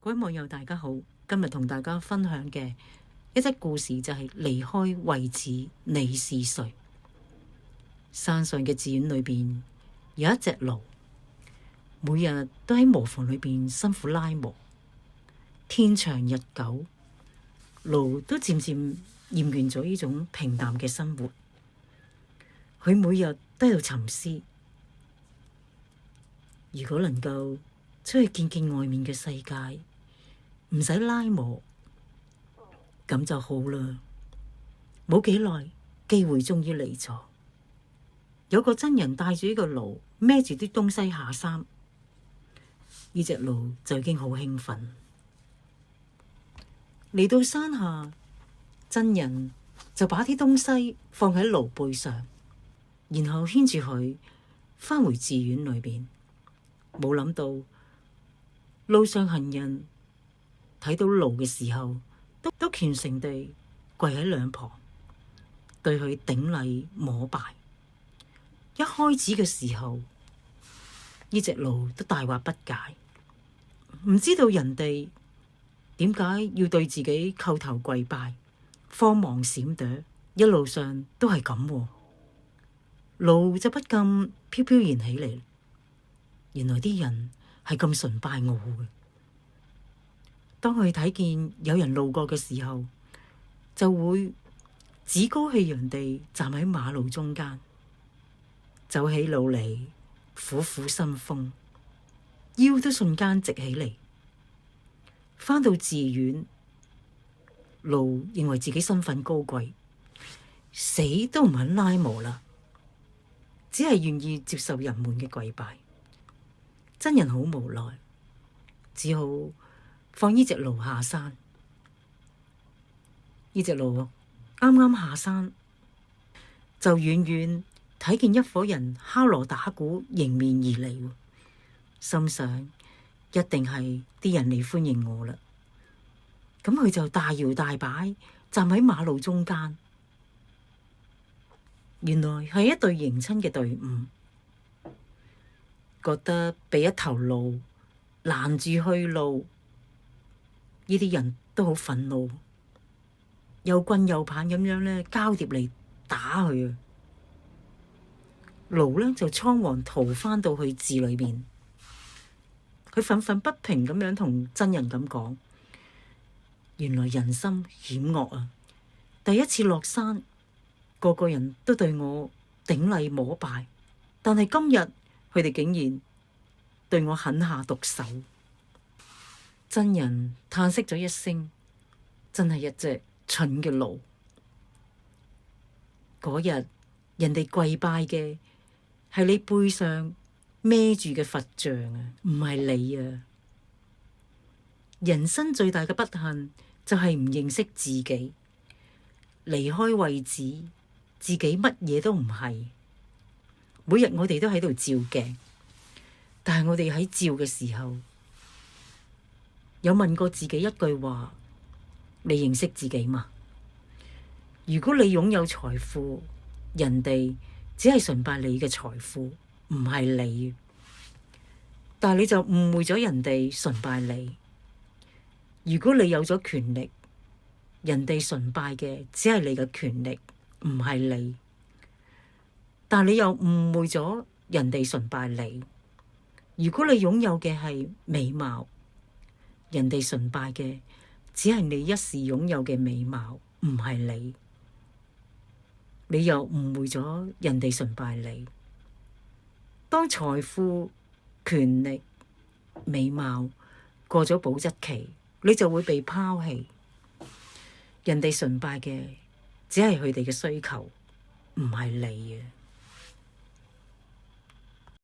各位網友大家好，今日同大家分享嘅一則故事就係離開位置，你是誰？山上嘅寺院裏邊有一隻驢，每日都喺磨房裏邊辛苦拉磨。天長日久，驢都漸漸厭倦咗呢種平淡嘅生活。佢每日都喺度沉思，如果能夠出去見見外面嘅世界，唔使拉磨，咁就好啦。冇幾耐，機會終於嚟咗。有個僧人帶住呢個驢，孭住啲東西下山。呢隻驢就已經好興奮。嚟到山下，僧人就把啲東西放喺驢背上，然後牽住佢返回寺院裏邊。冇諗到路上行人睇到驢嘅時候，都虔誠地跪喺兩旁，對佢頂禮膜拜。一開始嘅時候，呢隻驢都大惑不解，唔知道人哋點解要對自己叩頭跪拜，慌忙閃躲，一路上都係咁。驢就不禁飄飄然起嚟，原來啲人係咁崇拜我嘅。當佢睇見有人路過嘅時候，就會趾高氣揚地站喺馬路中間，走起路嚟虎虎生風，腰都瞬間直起嚟。返到寺院，驢認為自己身份高貴，死都唔肯拉磨啦，只係願意接受人們嘅跪拜。僧人好無奈，只好放呢隻驢下山。呢隻驢啱啱下山，就遠遠睇見一夥人敲鑼打鼓迎面而嚟，心想一定係啲人嚟歡迎我啦。咁佢就大搖大擺站喺馬路中間。原來係一隊迎親嘅隊伍，覺得被一頭驢攔住去路，呢啲人都好憤怒，又棍又棒咁樣咧交疊嚟打佢啊！驢咧就倉皇逃返到去寺裏邊，佢憤憤不平咁樣同僧人咁講：原來人心險惡啊！第一次落山，個個人都對我頂禮膜拜，但係今日佢哋竟然對我狠下毒手。僧人嘆息咗一聲，真係一隻蠢嘅驢。嗰日人哋跪拜嘅係你背上孭住嘅佛像啊，唔係你啊！人生最大嘅不幸就係唔認識自己，離開位置，自己乜嘢都唔係。每日我哋都喺度照鏡，但係我哋喺照嘅時候，有問過自己一句話：你認識自己嗎？如果你擁有財富，人哋只係崇拜你嘅財富，唔係你。但係你就誤會咗人哋崇拜你。如果你有咗權力，人哋崇拜嘅只係你嘅權力，唔係你。但你又誤會咗人哋崇拜你。如果你擁有嘅係美貌，人哋崇拜嘅只係你一時擁有嘅美貌，唔係你。你又誤會咗人哋崇拜你。當財富、權力、美貌過咗保質期，你就會被拋棄。人哋崇拜嘅只係佢哋嘅需求，唔係你啊！